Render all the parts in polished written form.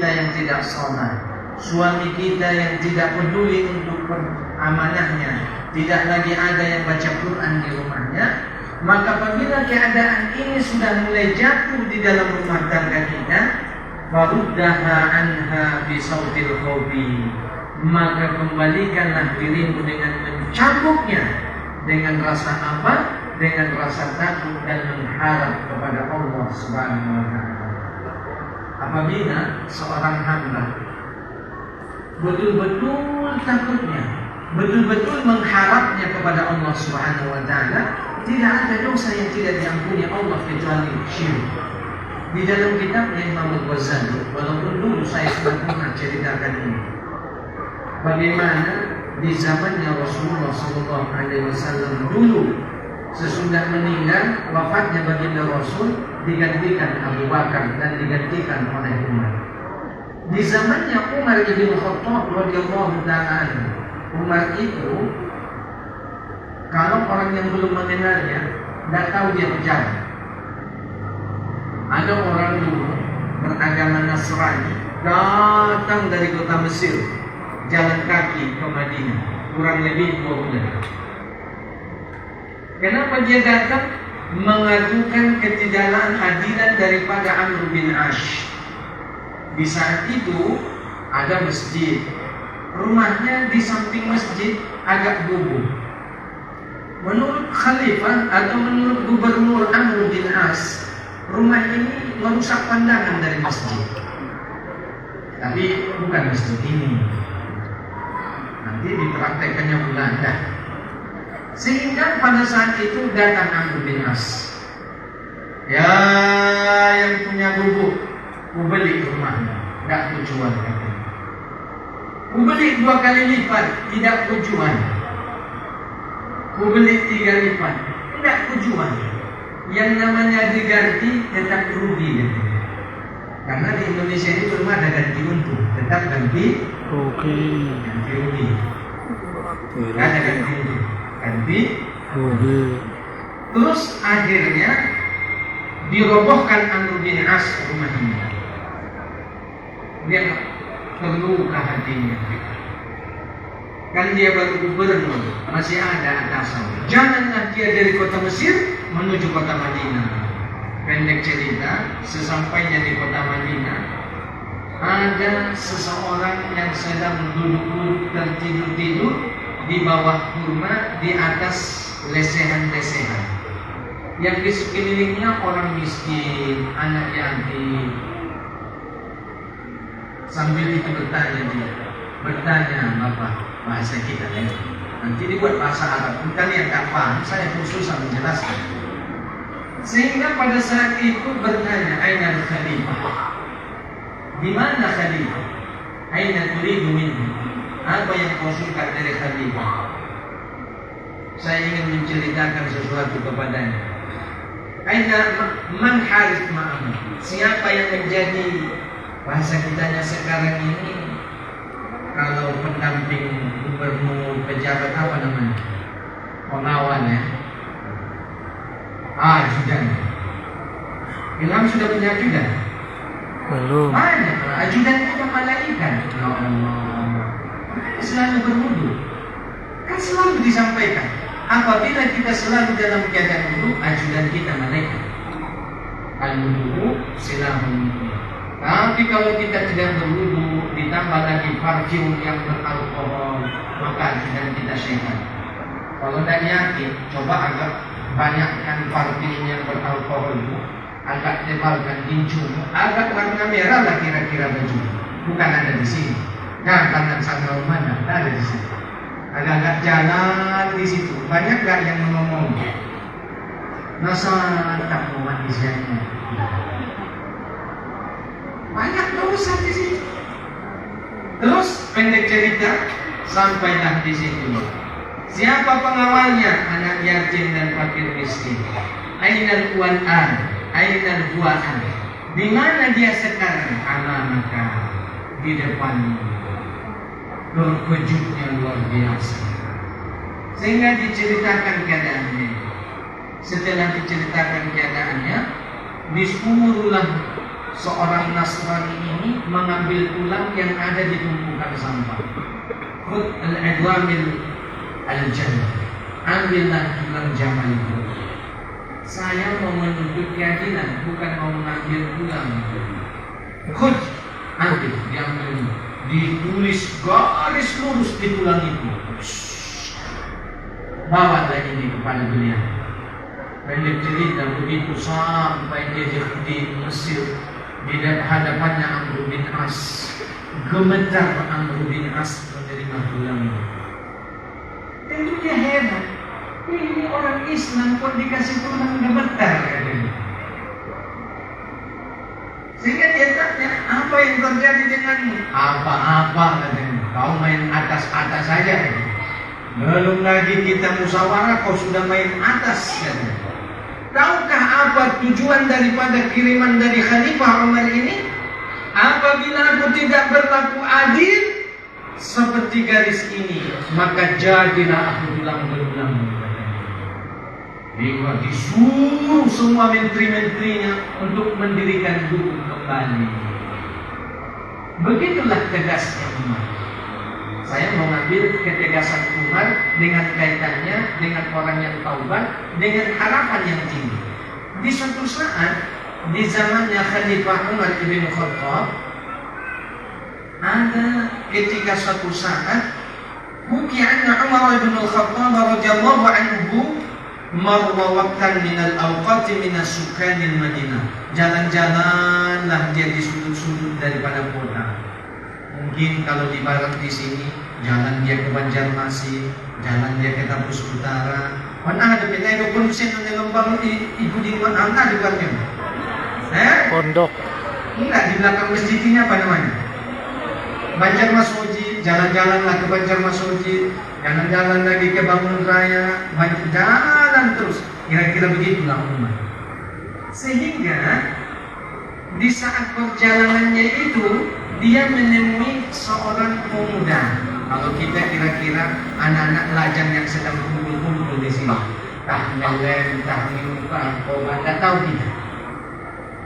kita yang tidak sholat, suami kita yang tidak peduli untuk amanahnya, tidak lagi ada yang baca Quran di rumahnya, maka apabila keadaan ini sudah mulai jatuh di dalam rumah tangga kita, faruddaha anha bisautil khawfi, maka kembalikanlah dirimu dengan mencambuknya dengan rasa apa? Dengan rasa takut dan mengharap kepada Allah Subhanahu wa Ta'ala. Apabila seorang hamba betul-betul takutnya, betul-betul mengharapnya kepada Allah Subhanahu wa Ta'ala, tidak ada dosa yang tidak diampuni Allah kecuali syirik. Di dalam kitabnya Imam Al-Ghazali, walaupun dulu saya sudah pernah ceritakan ini, bagaimana di zamannya Rasulullah SAW dulu, sesudah meninggal, wafatnya baginda Rasul, digantikan Abu Bakar dan digantikan oleh Umar. Di zamannya Umar bin Khattab radhiyallahu ta'ala anhu, Umar itu kalau orang yang belum mengenalnya, tidak tahu dia pejabat. Ada orang dulu beragama Nasrani datang dari kota Mesir, jalan kaki ke Madinah, kurang lebih 2 bulan. Kenapa dia datang? Mengajukan ketidakadilan daripada Amr bin Ash. Di saat itu ada masjid, rumahnya di samping masjid agak gubuk. Menurut khalifah atau menurut gubernur Amr bin Ash, rumah ini merusak pandangan dari masjid. Tapi bukan masjid ini, nanti dipraktekannya Belanda. Sehingga pada saat itu datang Amr bin As. Ya, yang punya gubuk, ku beli rumahnya, tidak ku jual katanya. Ku beli 2 kali lipat, tidak ku jual. Ku beli 3 lipat, tidak ku jual. Yang namanya diganti tetap rugi katanya. Karena di Indonesia ini belum ada ganti untung, tetap ganti rugi. Ganti rugi. Tidak ada ganti untung. Ganti rugi. Terus akhirnya dirobohkan Amr bin As rumah ini. Dia terluka hatinya. Kan dia baru gubernur, masih ada atasan. Janganlah dia dari kota Mesir menuju kota Madinah. Pendek cerita, sesampainya di kota Madinah, ada seseorang yang sedang duduk dan tidur-tidur di bawah kurma, di atas lesehan-lesehan. Yang di sekelilingnya orang miskin, anak yatim. Sambil itu bertanya Bapak, bahasa kita ya. Nanti dibuat bahasa Arab. Kalian tak paham, saya pun susah menjelaskan. Sehingga pada saat itu bertanya, Aina Khalifah? Di mana Khalifah? Aina turidu minhu? Apa yang kau suka dari Khalifah? Saya ingin menceritakan sesuatu kepadanya. Aina man harith ma'amu? Siapa yang menjadi, bahasa kitanya sekarang ini, kalau pendamping gubernur, pejabat apa namanya? Pengawan ya. Ajudan. Ilham sudah punya ajudan? Belum. Banyak. Ajudan itu malaikat. Ya Allah. Selalu berwudu. Kan selalu disampaikan. Apabila kita selalu dalam keadaan wudu, ajudan kita malaikat. Al-wudu silahun. Tapi kalau kita tidak berwudu, ditambah lagi parfum yang beralkohol, maka ajudan kita sehat. Kalau tidak yakin, coba agak banyakkan parfum yang beralkohol itu, agak tebalkan tinju, agak warna merah lah kira-kira baju. Bukan ada di sini. Nah, kanan sana mana? Tidak ada di sini. Agak-agak jalan di situ. Banyak gak yang ngomong? Nasa tak mau mati siangnya. Banyak dosa di situ. Terus pendek cerita, sampailah di situ. Siapa pengawalnya? Anak yatim dan fakir miskin. Ainal Quran, ainal Quran. Di mana dia sekarang? Amamaka, di depanmu. Terkejutnya luar biasa. Sehingga diceritakan keadaannya. Setelah diceritakan keadaannya, disumurulah seorang Nasrani ini mengambil tulang yang ada di tumpukan sampah. Khud al-adwamil al-jannah, ambillah tulang jamal itu. Saya mau menuntut keadilan, bukan mau mengambil tulang. Khud, ambil, diambil ini. Ditulis garis lurus di tulang itu. Bawalah ini kepada beliau. Pendek cerita begitu sampai dia di Mesir, di hadapannya Amr bin As. Gemetar Amr bin As menerima tulang. Tentu dia hebat. Ini orang Islam kok dikasih tulang gemetar katanya. Sehingga dia tanya, apa yang terjadi denganmu? Apa-apa katanya. Kau main atas-atas saja. Belum lagi kita musyawarah, kau sudah main atas katanya. Tahukah apa tujuan daripada kiriman dari Khalifah Umar ini? Apabila aku tidak berlaku adil seperti garis ini, maka jadilah aku tulang belulang. Dia disuruh semua menteri-menterinya untuk mendirikan hukum kembali. Begitulah tegasnya Umar. Saya mau ngambil ketegasan Umar dengan kaitannya dengan orang yang taubat, dengan harapan yang tinggi. Di suatu saat, di zamannya Khalifah Umar bin Khattab, ada ketika suatu saat, Buki'anna Umar bin Khattab radhiyallahu anhu marwa waqtan minal awqati minas sukanil Madinah. Jalan-jalanlah dia di sudut-sudut daripada kota. Mungkin kalau di barat di sini, jalan dia ke Banjarmasin, jalan dia ke Tembus Utara. Mana ada pindah ke Ponsen yang lembang ibu di mana ada buatnya? Pondok. Enggak, di belakang masjid ini apa namanya? Banjarmasin, jalan-jalanlah ke Banjarmasin, jalan-jalan lagi ke Bangun Raya, jalan terus. Kira-kira begitulah Umar. Sehingga di saat perjalanannya itu dia menemui seorang pemuda. Kalau kita kira-kira anak-anak lajang yang sedang kumpul-kumpul di sini, tahmilan, obat, tak tahu kita.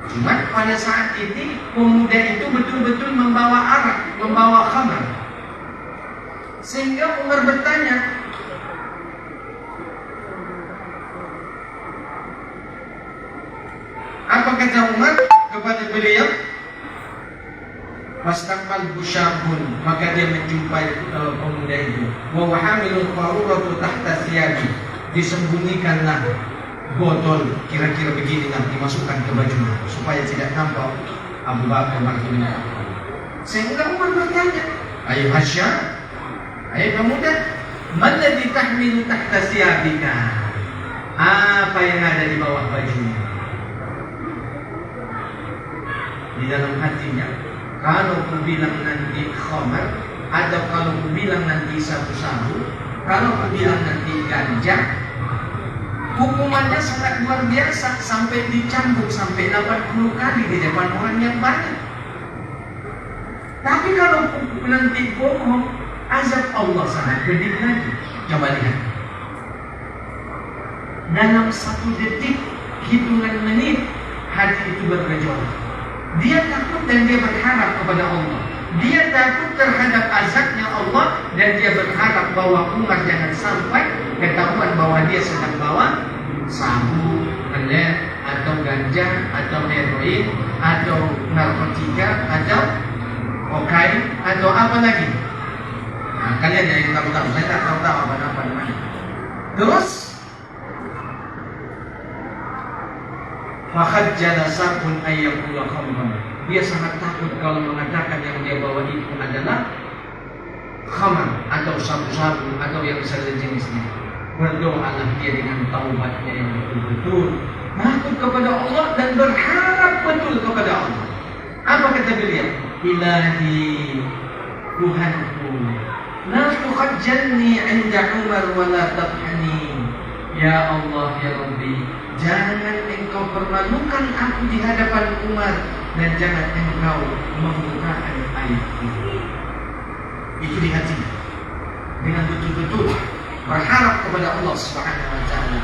Cuma pada saat itu pemuda itu betul-betul membawa arak, membawa khamar. Sehingga Umar bertanya, apa kata Umar kepada beliau? Fastaqbal busyabun, maka dia menjumpai pemuda itu. Wa hamilul qaruratu tahta thiyabi, disembunyikanlah botol kira-kira begini lah, dimasukkan ke bajunya supaya tidak nampak Abu Bakar Marhumah. Sehingga Umar bertanya, ayo Hasyam, ayo pemuda, malladhi tahmilu tahta thiyabika, apa yang ada di bawah bajunya? Di dalam hatinya, kalau ku bilang nanti khamar, atau kalau ku bilang nanti sabu-sabu, kalau ku bilang nanti ganja, hukumannya sangat luar biasa, sampai dicambuk sampai 80 kali di depan orang yang banyak. Tapi kalau ku nanti bohong, azab Allah sangat pedih lagi. Coba lihat, dalam 1 detik, hitungan menit, hati itu bergejolak. Dia takut dan dia berharap kepada Allah. Dia takut terhadap azabnya Allah dan dia berharap bahwa Umar jangan sampai ketahuan bahwa dia sedang bawa sabu, pelet, atau ganja, atau heroin, atau narkotika, atau kokain, atau apa lagi. Nah, kalian yang tahu-tahu, saya tak tahu-tahu apa namanya. Terus Fakhajjala sabun ayyakula khamran. Dia sangat takut kalau mengatakan yang dia bawa itu adalah khamar atau sabu-sabu atau yang sejenisnya. Berdoalah dia dengan taubatnya yang betul-betul takut kepada Allah dan berharap betul kepada Allah. Apa kata beliau? Ilahi, Tuhanku, la tukhajjalni 'inda Umar wa la tabhani. Ya Allah, ya Rabbi, jangan engkau permalukan aku di hadapan Umar dan jangan engkau membukakan aibku. Itu di hati, dengan betul-betul berharap kepada Allah Subhanahu wa taala.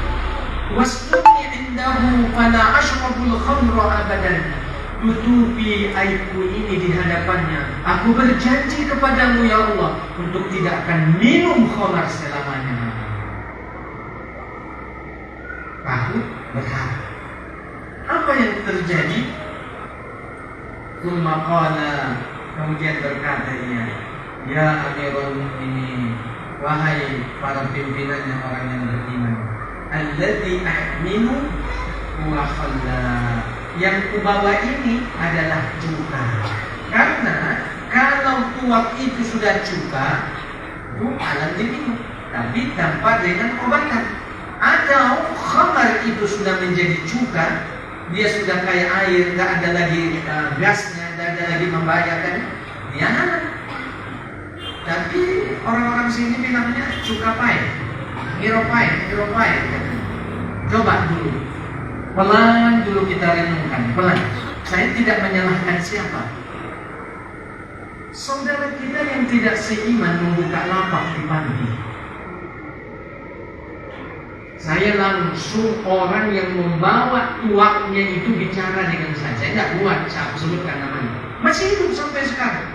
Wasqini indahu fala ashrabul khamra abadan. tutupi aibku ini di hadapannya. Aku berjanji kepadamu ya Allah untuk tidak akan minum khamar selamanya. Takut berkata, apa yang terjadi? Tsumma qala, kemudian berkata ia, ya Amirul Mukminin, wahai para pimpinan yang orang yang beriman, alladzi ahmilu huwa khalla, yang kubawa ini adalah cuka. Karena kalau tuak itu sudah cuka, itu halal diminum, tapi tanpa dengan obatan. Atau khamar itu sudah menjadi cuka, dia sudah kayak air, nggak ada lagi gasnya, nggak ada lagi membahayakan, dia halal. Tapi orang-orang sini bilangnya cuka pahit, hero pahit. Coba dulu, pelan dulu kita renungkan, pelan. Saya tidak menyalahkan siapa. Saudara kita yang tidak seiman membuka lapak di panti. Saya langsung orang yang membawa tuaknya itu bicara dengan saya. Saya tidak buat, saya sebutkan namanya. Masih hidup sampai sekarang.